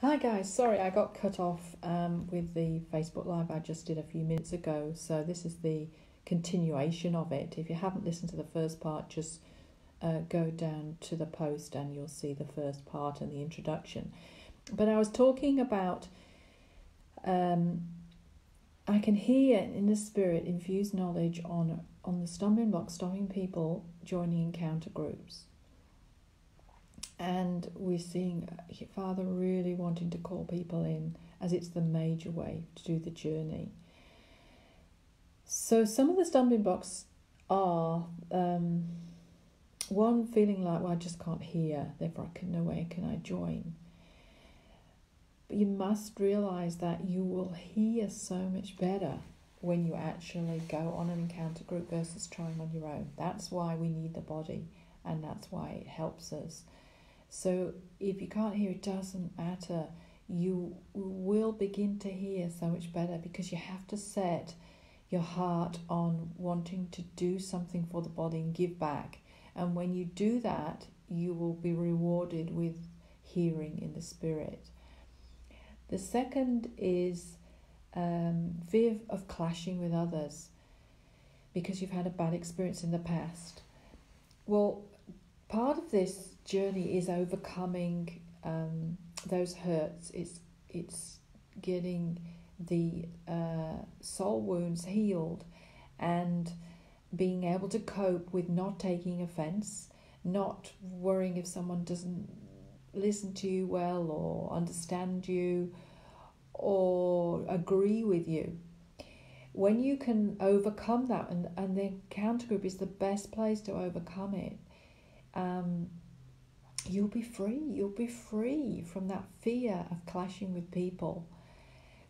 Hi guys, sorry I got cut off with the Facebook Live I just did a few minutes ago. So this is the continuation of it. If you haven't listened to the first part, just go down to the post and you'll see the first part and the introduction. But I was talking about I can hear in the spirit infused knowledge on the stumbling block, stopping people joining encounter groups. And we're seeing Father really wanting to call people in, as it's the major way to do the journey. So some of the stumbling blocks are one, feeling like, well, I just can't hear, therefore no way can I join. But you must realise that you will hear so much better when you actually go on an encounter group versus trying on your own. That's why we need the body, and that's why it helps us. So if you can't hear, it doesn't matter. You will begin to hear so much better, because you have to set your heart on wanting to do something for the body and give back. And when you do that, you will be rewarded with hearing in the spirit. The second is fear of clashing with others because you've had a bad experience in the past. Well, part of this journey is overcoming those hurts. It's getting the soul wounds healed and being able to cope with not taking offense, not worrying if someone doesn't listen to you well or understand you or agree with you. When you can overcome that, and the encounter group is the best place to overcome it, you'll be free. You'll be free from that fear of clashing with people.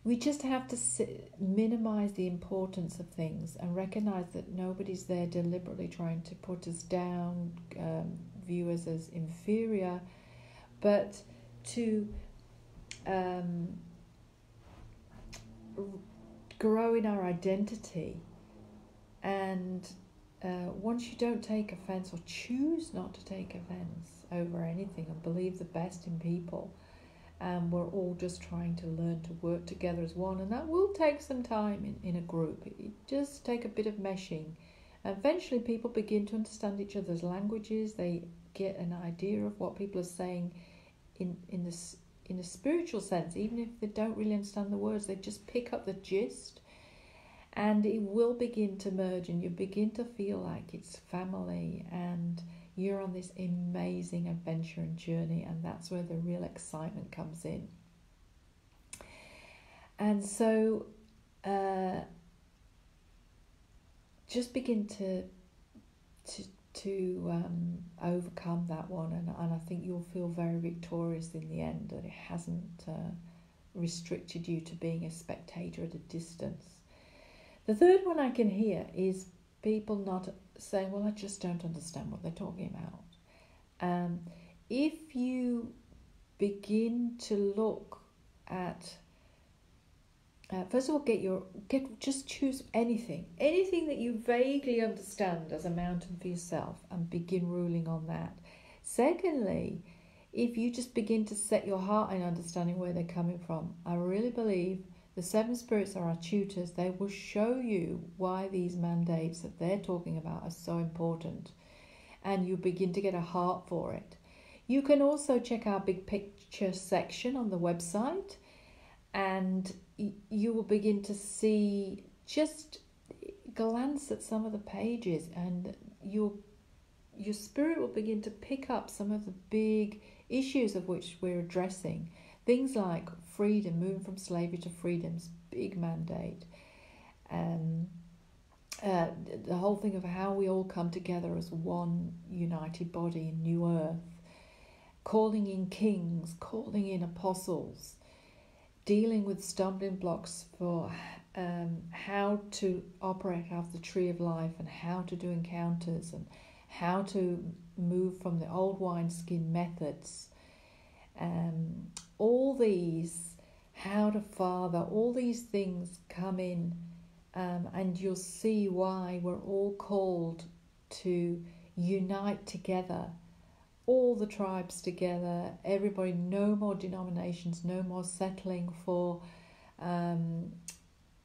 We just have to minimize the importance of things and recognize that nobody's there deliberately trying to put us down, view us as inferior, but to grow in our identity. And once you don't take offense, or choose not to take offense over anything, and believe the best in people, we're all just trying to learn to work together as one, and that will take some time in a group. It just take a bit of meshing. Eventually people begin to understand each other's languages. They get an idea of what people are saying in a spiritual sense. Even if they don't really understand the words, they just pick up the gist, and it will begin to merge, and you begin to feel like it's family, and you're on this amazing adventure and journey, and that's where the real excitement comes in. And so just begin to overcome that one, and I think you'll feel very victorious in the end, that it hasn't restricted you to being a spectator at a distance. The third one I can hear is people not saying, well, I just don't understand what they're talking about. If you begin to look at, first of all, just choose anything that you vaguely understand as a mountain for yourself, and begin ruling on that. Secondly, if you just begin to set your heart in understanding where they're coming from, I really believe the seven spirits are our tutors. They will show you why these mandates that they're talking about are so important, and you begin to get a heart for it. You can also check our big picture section on the website, and you will begin to see, just glance at some of the pages, and your spirit will begin to pick up some of the big issues of which we're addressing. Things like freedom, moving from slavery to freedom's big mandate. The whole thing of how we all come together as one united body in New Earth. Calling in kings, calling in apostles. Dealing with stumbling blocks for how to operate out of the tree of life, and how to do encounters, and how to move from the old wineskin methods. All these, how to father, all these things come in, and you'll see why we're all called to unite together, all the tribes together, everybody, no more denominations, no more settling for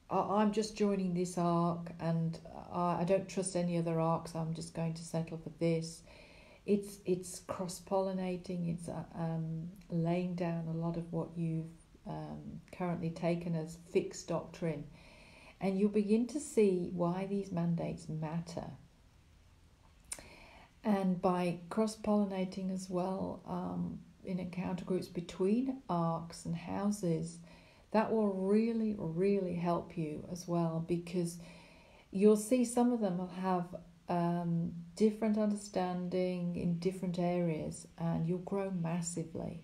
I'm just joining this arc and I don't trust any other arcs, I'm just going to settle for this. It's cross-pollinating, it's laying down a lot of what you've currently taken as fixed doctrine, and you'll begin to see why these mandates matter. And by cross-pollinating as well in encounter groups between arcs and houses, that will really, really help you as well, because you'll see some of them will have different understanding in different areas, and you'll grow massively.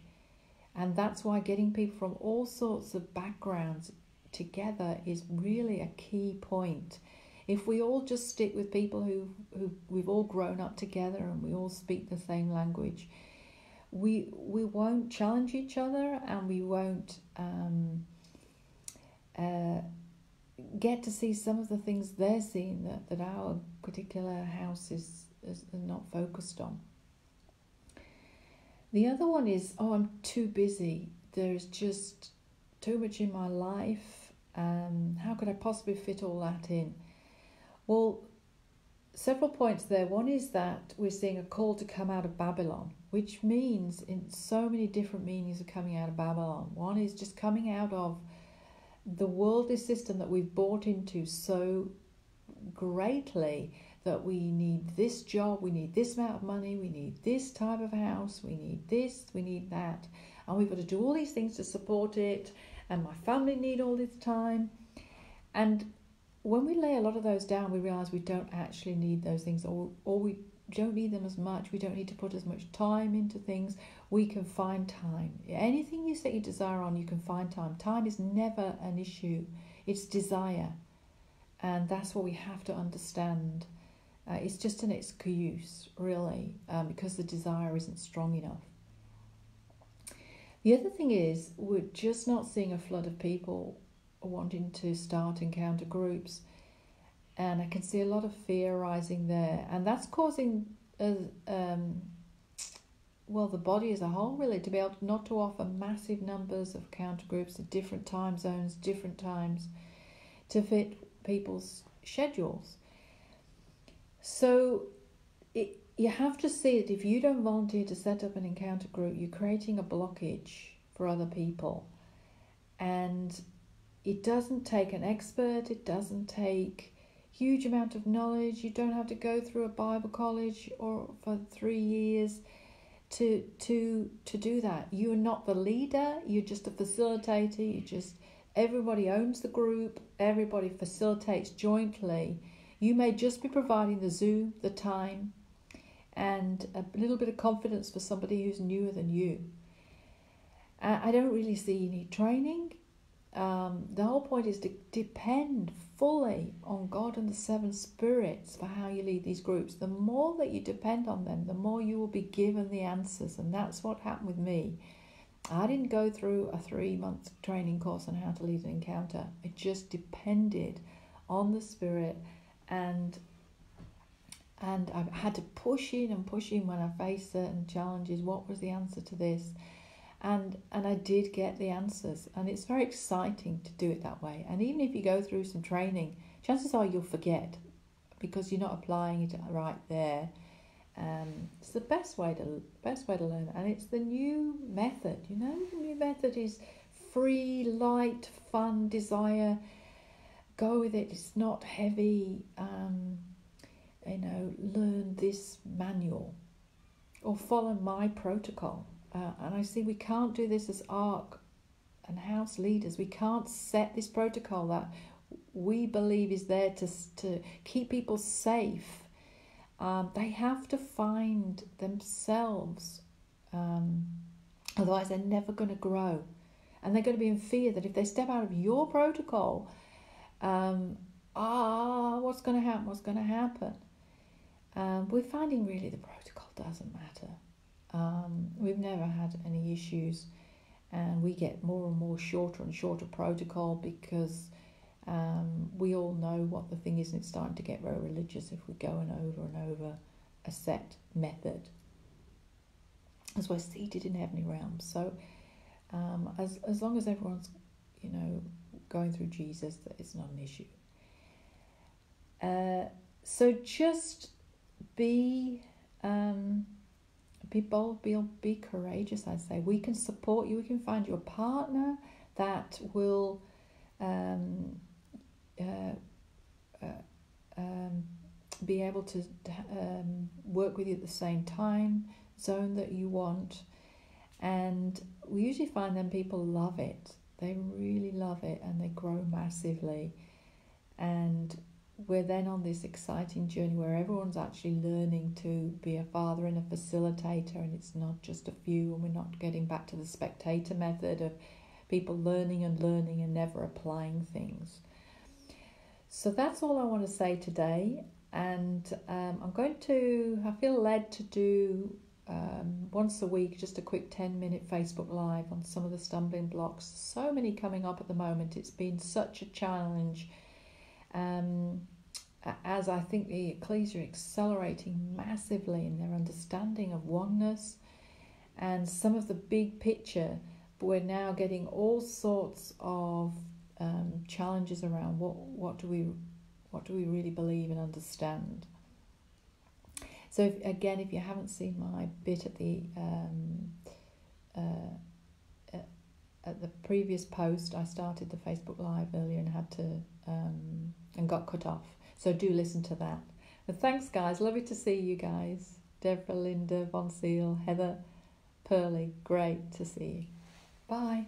And that's why getting people from all sorts of backgrounds together is really a key point. If we all just stick with people who we've all grown up together and we all speak the same language, we won't challenge each other, and we won't get to see some of the things they're seeing that our particular house is not focused on. The other one is, I'm too busy. There's just too much in my life. How could I possibly fit all that in? Well, several points there. One is that we're seeing a call to come out of Babylon, which means in so many different meanings of coming out of Babylon. One is just coming out of the worldly system that we've bought into so greatly, that we need this job, we need this amount of money, we need this type of house, we need this, we need that, and we've got to do all these things to support it, and my family need all this time. And when we lay a lot of those down, we realise we don't actually need those things, or we don't need them as much. We don't need to put as much time into things. We can find time. Anything you set your desire on, you can find time. Time is never an issue. It's desire. And that's what we have to understand. It's just an excuse, really, because the desire isn't strong enough. The other thing is, we're just not seeing a flood of people wanting to start encounter groups. And I can see a lot of fear rising there. And that's causing, the body as a whole, really, to be able not to offer massive numbers of encounter groups at different time zones, different times, to fit people's schedules. So you have to see that if you don't volunteer to set up an encounter group, you're creating a blockage for other people. And it doesn't take an expert, it doesn't take huge amount of knowledge. You don't have to go through a Bible college or for 3 years to do that. You're not the leader, you're just a facilitator. Everybody owns the group, everybody facilitates jointly. You may just be providing the Zoom, the time, and a little bit of confidence for somebody who's newer than you. I don't really see you need training. The whole point is to depend fully on God and the seven spirits for how you lead these groups. The more that you depend on them, the more you will be given the answers. And that's what happened with me. I didn't go through a 3-month training course on how to lead an encounter. I just depended on the Spirit, and I had to push in when I faced certain challenges. What was the answer to this? And I did get the answers, and it's very exciting to do it that way. And even if you go through some training, chances are you'll forget because you're not applying it right there. It's the best way to learn, and it's the new method. The new method is free, light, fun, desire. Go with it. It's not heavy. Learn this manual or follow my protocol. And I see we can't do this as ARC and house leaders. We can't set this protocol that we believe is there to keep people safe. They have to find themselves. Otherwise, they're never going to grow. And they're going to be in fear that if they step out of your protocol, what's going to happen? We're finding really the protocol doesn't matter. We've never had any issues, and we get more and more shorter and shorter protocol because we all know what the thing is, and it's starting to get very religious if we're going over and over a set method. as we're seated in heavenly realms. So as long as everyone's, going through Jesus, that it's not an issue. So just be bold, be courageous. I say we can support you. We can find you a partner that will be able to work with you at the same time zone that you want. And we usually find then people love it. They really love it, and they grow massively. And we're then on this exciting journey where everyone's actually learning to be a father and a facilitator, and it's not just a few, and we're not getting back to the spectator method of people learning and never applying things. So that's all I want to say today. And I feel led to do once a week just a quick 10-minute Facebook Live on some of the stumbling blocks. So many coming up at the moment. It's been such a challenge, as I think the Ecclesia are accelerating massively in their understanding of oneness and some of the big picture. But we're now getting all sorts of challenges around what do we really believe and understand. So if you haven't seen my bit at the previous post, I started the Facebook Live earlier and had to and got cut off. So do listen to that. But thanks, guys. Lovely to see you guys. Deborah, Linda, Von Seal, Heather, Pearlie. Great to see you. Bye.